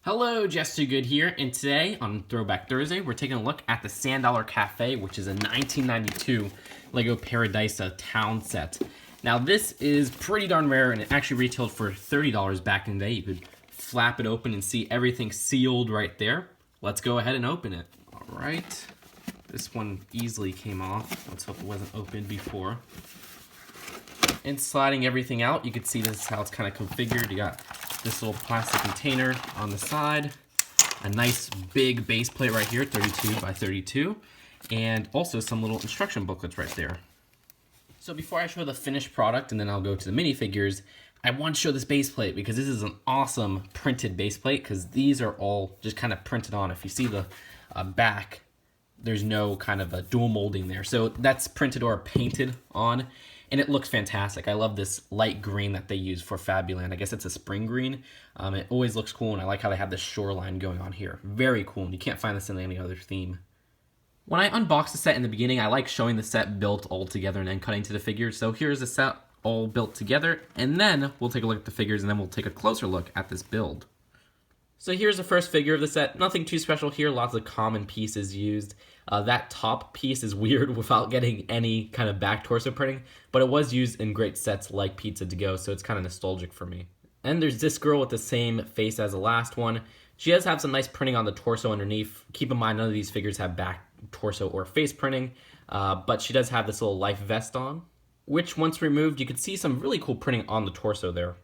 Hello, Just Too Good here, and today on Throwback Thursday, we're taking a look at the Sand Dollar Café, which is a 1992 LEGO Paradisa town set. Now, this is pretty darn rare, and it actually retailed for $30 back in the day. You could flap it open and see everything sealed right there. Let's go ahead and open it. All right, this one easily came off. Let's hope it wasn't opened before. And sliding everything out, you can see this is how it's kind of configured. You got this little plastic container on the side, a nice big base plate right here, 32 by 32, and also some little instruction booklets right there. So before I show the finished product and then I'll go to the minifigures, I want to show this base plate because this is an awesome printed base plate because these are all just kind of printed on. If you see the back, there's no kind of a dual molding there. So that's printed or painted on. And it looks fantastic. I love this light green that they use for Fabuland. I guess it's a spring green. It always looks cool, and I like how they have this shoreline going on here. Very cool, and you can't find this in any other theme. When I unbox the set in the beginning, I like showing the set built all together and then cutting to the figures. So here's the set all built together, and then we'll take a look at the figures, and then we'll take a closer look at this build. So here's the first figure of the set. Nothing too special here, lots of common pieces used. That top piece is weird without getting any kind of back torso printing, but it was used in great sets like Pizza to Go, so it's kind of nostalgic for me. And there's this girl with the same face as the last one. She does have some nice printing on the torso underneath. Keep in mind, none of these figures have back torso or face printing, but she does have this little life vest on, which once removed, you can see some really cool printing on the torso there.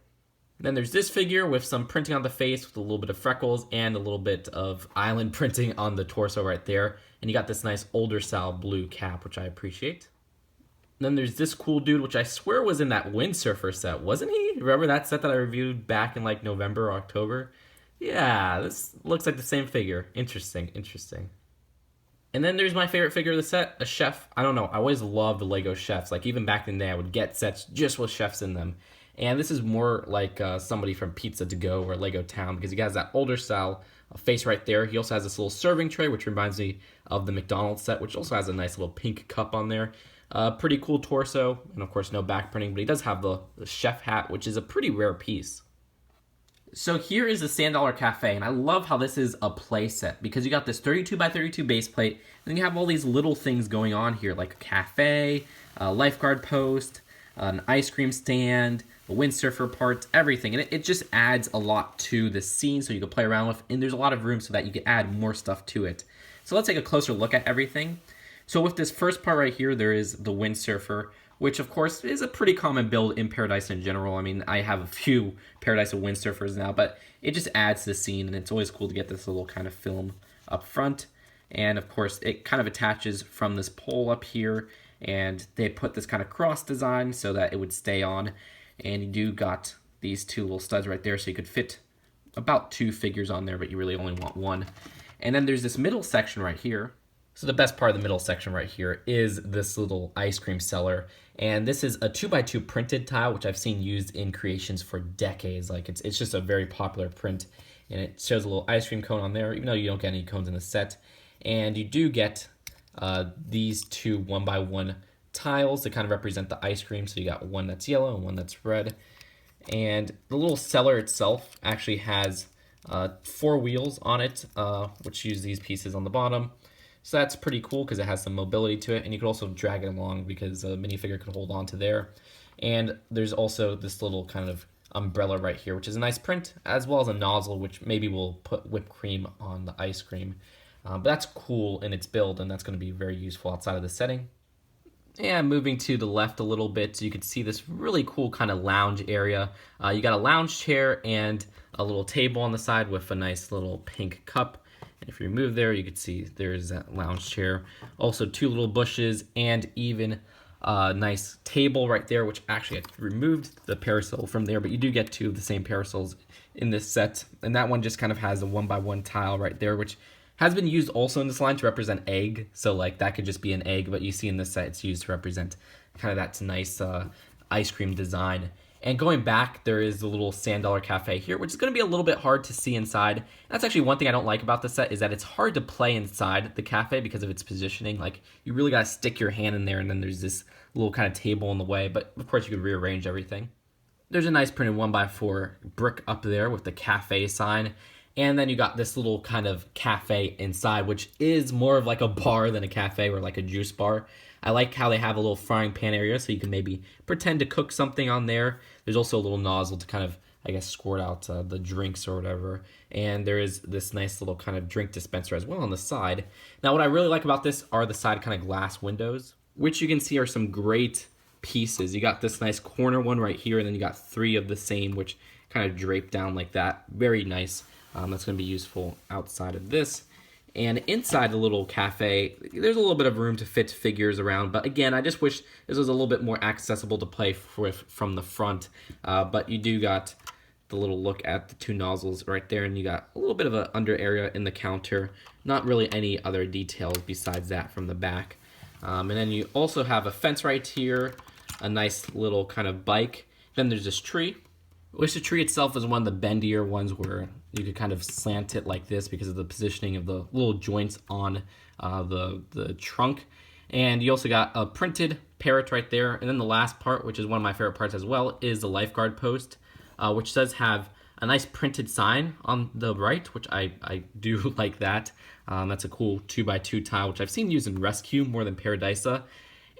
Then there's this figure with some printing on the face with a little bit of freckles and a little bit of island printing on the torso right there. And you got this nice older style blue cap, which I appreciate. Then there's this cool dude, which I swear was in that windsurfer set, wasn't he? Remember that set that I reviewed back in like November or October? Yeah, this looks like the same figure. Interesting. And then there's my favorite figure of the set, a chef. I don't know, I always loved the LEGO chefs. Like even back in the day, I would get sets just with chefs in them. And this is more like somebody from Pizza to Go or Lego Town because he has that older style face right there. He also has this little serving tray, which reminds me of the McDonald's set, which also has a nice little pink cup on there. Pretty cool torso, and of course no back printing, but he does have the chef hat, which is a pretty rare piece. So here is the Sand Dollar Café, and I love how this is a play set because you got this 32 by 32 base plate, and then you have all these little things going on here, like a cafe, a lifeguard post, an ice cream stand, a windsurfer parts, everything. And it just adds a lot to the scene so you can play around with, and there's a lot of room so that you can add more stuff to it. So let's take a closer look at everything. So with this first part right here, there is the windsurfer, which of course is a pretty common build in Paradise in general. I mean, I have a few Paradise windsurfers now, but it just adds to the scene, and it's always cool to get this little kind of film up front. And of course, it kind of attaches from this pole up here, and they put this kind of cross design so that it would stay on. And you do got these two little studs right there, so you could fit about two figures on there, but you really only want one. And then there's this middle section right here. So the best part of the middle section right here is this little ice cream cellar. And this is a 2x2 printed tile, which I've seen used in creations for decades. Like it's just a very popular print. And it shows a little ice cream cone on there, even though you don't get any cones in the set. And you do get these two 1x1 tiles to kind of represent the ice cream. So you got one that's yellow and one that's red. And the little cellar itself actually has 4 wheels on it, which use these pieces on the bottom. So that's pretty cool because it has some mobility to it, and you can also drag it along because a minifigure can hold on to there. And there's also this little kind of umbrella right here, which is a nice print, as well as a nozzle, which maybe will put whipped cream on the ice cream. But that's cool in its build, and that's going to be very useful outside of the setting. And moving to the left a little bit, so you can see this really cool kind of lounge area. You got a lounge chair and a little table on the side with a nice little pink cup. And if you move there, you can see there's that lounge chair. Also 2 little bushes and even a nice table right there, which actually I removed the parasol from there, but you do get 2 of the same parasols in this set. And that one just kind of has a 1x1 tile right there, which has been used also in this line to represent egg. So like that could just be an egg, but you see in this set it's used to represent kind of that nice ice cream design. And going back, there is the little Sand Dollar Cafe here, which is going to be a little bit hard to see inside. That's actually one thing I don't like about the set, is that it's hard to play inside the cafe because of its positioning. Like, you really got to stick your hand in there, and then there's this little kind of table in the way. But, of course, you could rearrange everything. There's a nice printed 1x4 brick up there with the cafe sign. And then you got this little kind of cafe inside, which is more of like a bar than a cafe or like a juice bar. I like how they have a little frying pan area so you can maybe pretend to cook something on there. There's also a little nozzle to kind of, I guess, squirt out the drinks or whatever. And there is this nice little kind of drink dispenser as well on the side. Now, what I really like about this are the side kind of glass windows, which you can see are some great pieces. You got this nice corner one right here, and then you got 3 of the same, which kind of drape down like that. Very nice. That's going to be useful outside of this. And inside the little cafe, there's a little bit of room to fit figures around. But again, I just wish this was a little bit more accessible to play with from the front. But you do got the little look at the 2 nozzles right there. And you got a little bit of an under area in the counter. Not really any other details besides that from the back. And then you also have a fence right here. A nice little kind of bike. Then there's this tree. Which the tree itself is one of the bendier ones where you could kind of slant it like this because of the positioning of the little joints on the trunk. And you also got a printed parrot right there. And then the last part, which is one of my favorite parts as well, is the lifeguard post, which does have a nice printed sign on the right, which I do like that. That's a cool 2x2 tile, which I've seen used in Rescue more than Paradisa.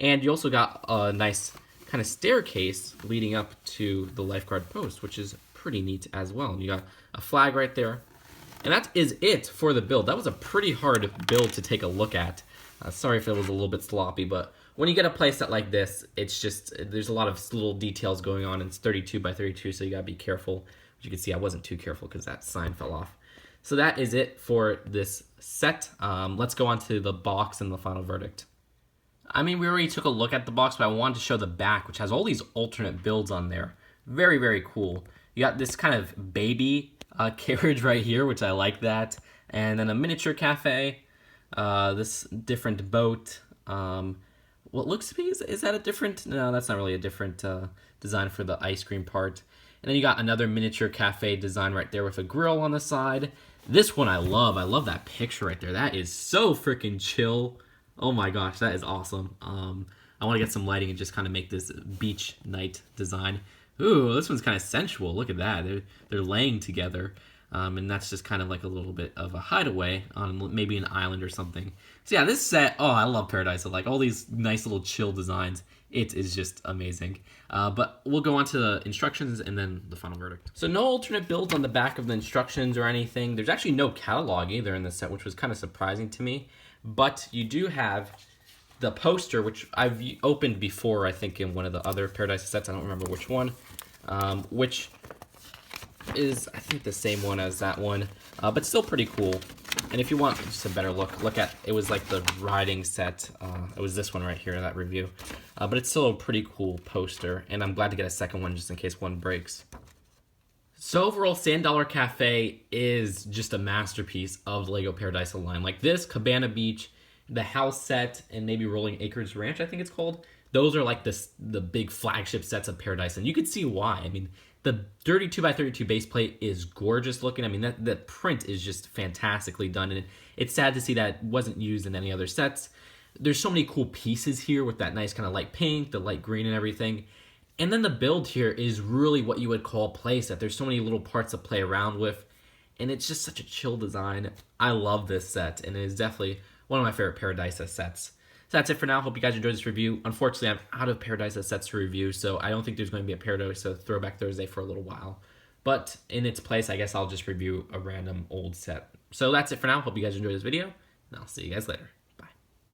And you also got a nice kind of staircase leading up to the lifeguard post, which is pretty neat as well. And you got a flag right there. And that is it for the build. That was a pretty hard build to take a look at. Sorry if it was a little bit sloppy, but when you get a playset like this, it's just, there's a lot of little details going on. It's 32 by 32, so you gotta be careful. As you can see, I wasn't too careful because that sign fell off. So that is it for this set. Let's go on to the box and the final verdict. I mean, we already took a look at the box, but I wanted to show the back, which has all these alternate builds on there. Very, very cool. You got this kind of baby carriage right here, which I like that. And then a miniature cafe, this different boat. What looks to be, is that a different? No, that's not really a different design for the ice cream part. And then you got another miniature cafe design right there with a grill on the side. This one I love. I love that picture right there. That is so freaking chill. Oh my gosh, that is awesome. I want to get some lighting and just kind of make this beach night design. Ooh, this one's kind of sensual. Look at that. They're laying together. And that's just kind of like a little bit of a hideaway on maybe an island or something. So yeah, this set, oh, I love Paradisa. Like all these nice little chill designs. It is just amazing. But we'll go on to the instructions and then the final verdict. So no alternate builds on the back of the instructions or anything. There's actually no catalog either in this set, which was kind of surprising to me. But you do have the poster, which I've opened before, I think, in one of the other Paradisa sets. I don't remember which one. Which is, I think, the same one as that one. But still pretty cool. And if you want just a better look at, it was like the riding set. It was this one right here, that review. But it's still a pretty cool poster. And I'm glad to get a second one just in case one breaks. So overall, Sand Dollar Cafe is just a masterpiece of the LEGO Paradisa line. Like this, Cabana Beach, the house set, and maybe Rolling Acres Ranch, I think it's called. Those are like the big flagship sets of Paradisa, and you can see why. I mean, the 32 by 32 base plate is gorgeous looking. I mean, that print is just fantastically done, and it's sad to see that it wasn't used in any other sets. There's so many cool pieces here with that nice kind of light pink, the light green and everything. And then the build here is really what you would call a playset. There's so many little parts to play around with, and it's just such a chill design. I love this set, and it is definitely one of my favorite Paradisa sets. So that's it for now. Hope you guys enjoyed this review. Unfortunately, I'm out of Paradisa sets to review, so I don't think there's going to be a Paradisa Throwback Thursday for a little while. But in its place, I guess I'll just review a random old set. So that's it for now. Hope you guys enjoyed this video, and I'll see you guys later.